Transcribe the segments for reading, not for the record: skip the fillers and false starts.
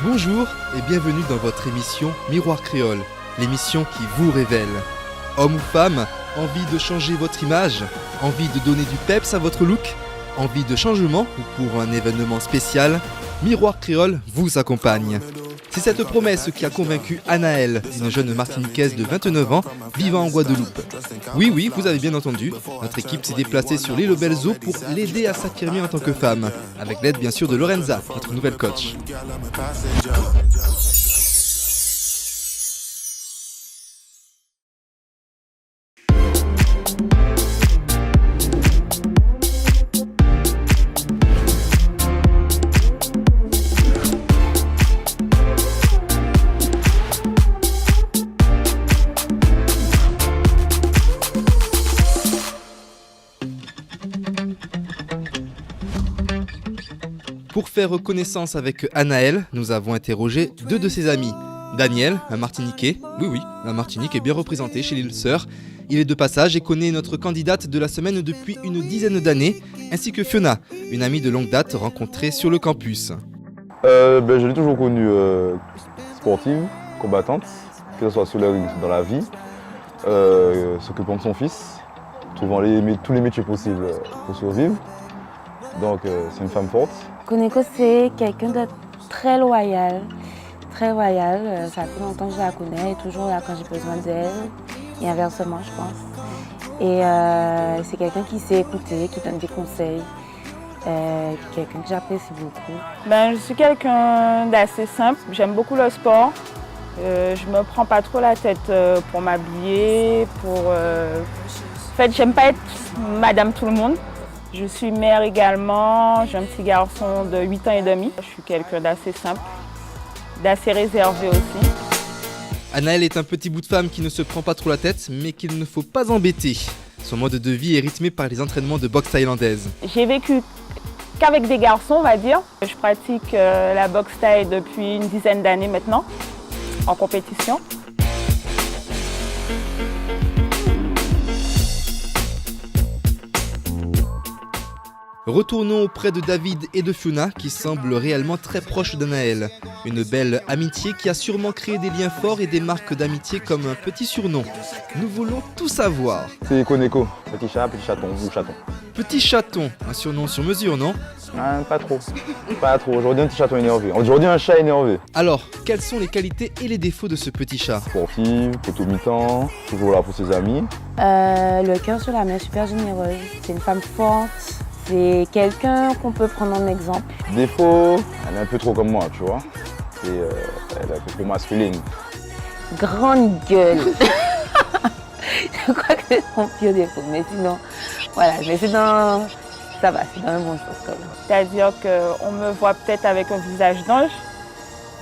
Bonjour et bienvenue dans votre émission Miroir Créole, l'émission qui vous révèle. Homme ou femme, envie de changer votre image, envie de donner du peps à votre look, envie de changement ou pour un événement spécial, Miroir Créole vous accompagne. C'est cette promesse qui a convaincu Anaëlle, une jeune Martiniquaise de 29 ans vivant en Guadeloupe. Oui, vous avez bien entendu, notre équipe s'est déplacée sur l'île aux Belles Eaux pour l'aider à s'affirmer en tant que femme, avec l'aide bien sûr de Lorenza, notre nouvelle coach. Pour faire connaissance avec Anaëlle, nous avons interrogé deux de ses amis. Daniel, un Martiniquais. Oui, la Martinique est bien représentée chez l'île Sœur. Il est de passage et connaît notre candidate de la semaine depuis une dizaine d'années, ainsi que Fiona, une amie de longue date rencontrée sur le campus. Je l'ai toujours connue sportive, combattante, que ce soit sur le ring, dans la vie, s'occupant de son fils, trouvant tous les métiers possibles pour survivre. Donc c'est une femme forte. Koneko, c'est quelqu'un de très loyal. Très loyal. Ça fait longtemps que je la connais. Elle est toujours là quand j'ai besoin d'elle. Et inversement, je pense. Et c'est quelqu'un qui sait écouter, qui donne des conseils. Quelqu'un que j'apprécie beaucoup. Je suis quelqu'un d'assez simple. J'aime beaucoup le sport. Je me prends pas trop la tête pour m'habiller. En fait, j'aime pas être madame tout le monde. Je suis mère également, j'ai un petit garçon de 8 ans et demi. Je suis quelqu'un d'assez simple, d'assez réservé aussi. Anaëlle est un petit bout de femme qui ne se prend pas trop la tête, mais qu'il ne faut pas embêter. Son mode de vie est rythmé par les entraînements de boxe thaïlandaise. J'ai vécu qu'avec des garçons, on va dire. Je pratique la boxe thaï depuis une dizaine d'années maintenant, en compétition. Retournons auprès de David et de Fiona qui semblent réellement très proches d'Anaëlle. Une belle amitié qui a sûrement créé des liens forts et des marques d'amitié comme un petit surnom. Nous voulons tout savoir. C'est Koneko, petit chat, petit chaton ou chaton. Petit chaton, un surnom sur mesure, non ? Pas trop. Pas trop. Aujourd'hui un petit chaton énervé. Aujourd'hui un chat énervé. Alors, quelles sont les qualités et les défauts de ce petit chat ? Sportive, plutôt mi-temps, toujours là pour ses amis. Le cœur sur la main, super généreuse. C'est une femme forte. C'est quelqu'un qu'on peut prendre en exemple. Défaut, elle est un peu trop comme moi, tu vois. Elle est un peu trop masculine. Grande gueule. Je crois que c'est son pire défaut. Mais sinon, voilà. Mais ça va, c'est dans un bon sens quand même. C'est-à-dire qu'on me voit peut-être avec un visage d'ange,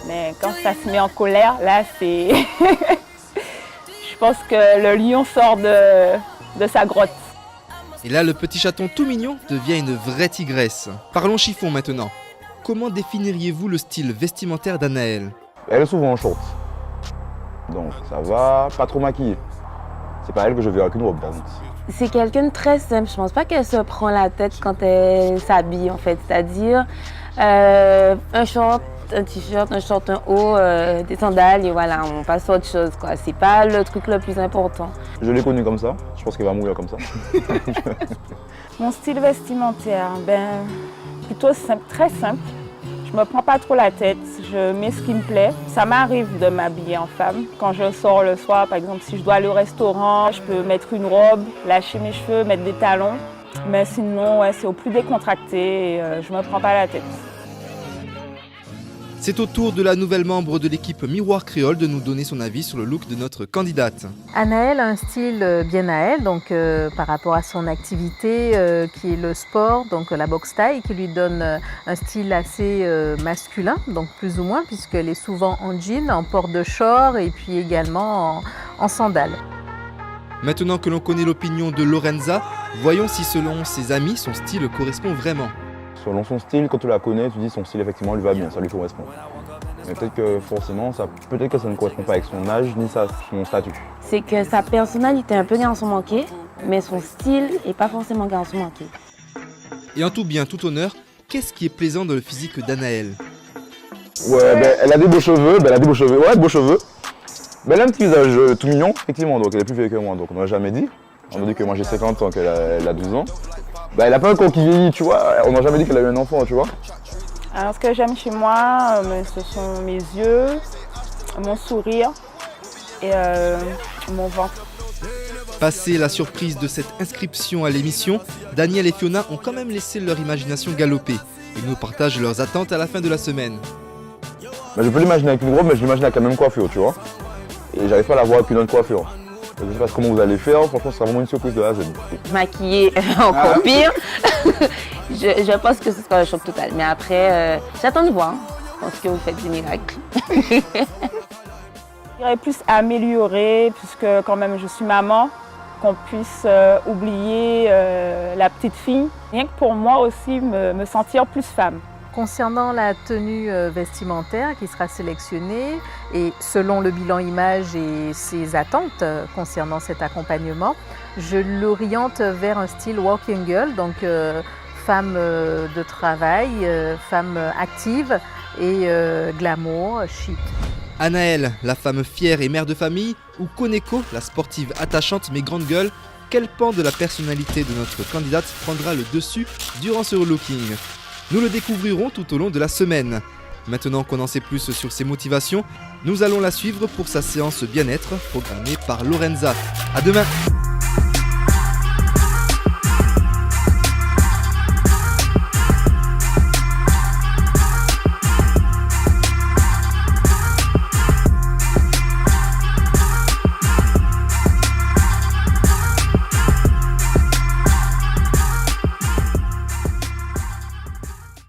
mais quand ça se met en colère, là, c'est... Je pense que le lion sort de sa grotte. Et là, le petit chaton tout mignon devient une vraie tigresse. Parlons chiffon maintenant. Comment définiriez-vous le style vestimentaire d'Anaëlle ? Elle est souvent en short. Donc ça va, pas trop maquillée. C'est pas elle que je verrai avec une robe, par contre. C'est quelqu'un de très simple. Je pense pas qu'elle se prend la tête quand elle s'habille, en fait. C'est-à-dire un short, un t-shirt, un short, un haut, des sandales, et voilà, on passe à autre chose, quoi. C'est pas le truc le plus important. Je l'ai connue comme ça. Je pense qu'elle va mourir comme ça. Mon style vestimentaire, plutôt simple, très simple. Je me prends pas trop la tête, je mets ce qui me plaît. Ça m'arrive de m'habiller en femme. Quand je sors le soir, par exemple, si je dois aller au restaurant, je peux mettre une robe, lâcher mes cheveux, mettre des talons. Mais sinon, c'est au plus décontracté et je me prends pas la tête. C'est au tour de la nouvelle membre de l'équipe Miroir Créole de nous donner son avis sur le look de notre candidate. Anaëlle a un style bien à elle, donc par rapport à son activité qui est le sport, donc la boxe thaï, qui lui donne un style assez masculin, donc plus ou moins, puisqu'elle est souvent en jean, en port de short et puis également en sandales. Maintenant que l'on connaît l'opinion de Lorenza, voyons si selon ses amis, son style correspond vraiment. Selon son style, quand tu la connais, tu dis son style effectivement lui va bien, ça lui correspond. Mais peut-être que forcément, peut-être que ça ne correspond pas avec son âge ni son statut. C'est que sa personnalité est un peu garçon manqué, mais son style n'est pas forcément garçon manqué. Et en tout bien, tout honneur, qu'est-ce qui est plaisant dans le physique d'Anaëlle ? Ouais, ben, elle a des beaux cheveux, ouais, beaux cheveux. Ben, elle a un petit visage tout mignon, effectivement, donc elle est plus vieille que moi, donc on m'a jamais dit. On m'a dit que moi j'ai 50 ans, qu'elle a 12 ans. Ben, elle a pas un corps qui vieillit, tu vois, on m'a jamais dit qu'elle a eu un enfant, tu vois. Alors, ce que j'aime chez moi, ce sont mes yeux, mon sourire et mon ventre. Passé la surprise de cette inscription à l'émission, Daniel et Fiona ont quand même laissé leur imagination galoper. Ils nous partagent leurs attentes à la fin de la semaine. Ben, je peux l'imaginer avec une robe, mais je l'imagine avec la même coiffure, tu vois. Et j'arrive pas à la voir avec une autre coiffure. Je sais pas comment vous allez faire, franchement, ce sera vraiment une surprise de A à Z. Maquillée encore pire. Je pense que ce sera un choc total. Mais après, j'attends de voir. Je pense que vous faites des miracles. J'irais plus améliorer, puisque quand même je suis maman, qu'on puisse oublier la petite fille. Rien que pour moi aussi, me sentir plus femme. Concernant la tenue vestimentaire qui sera sélectionnée et selon le bilan image et ses attentes concernant cet accompagnement, je l'oriente vers un style working girl, donc femme de travail, femme active et glamour, chic. Anaëlle, la femme fière et mère de famille, ou Koneko, la sportive attachante mais grande gueule, quel pan de la personnalité de notre candidate prendra le dessus durant ce relooking? Nous le découvrirons tout au long de la semaine. Maintenant qu'on en sait plus sur ses motivations, nous allons la suivre pour sa séance bien-être programmée par Lorenza. À demain!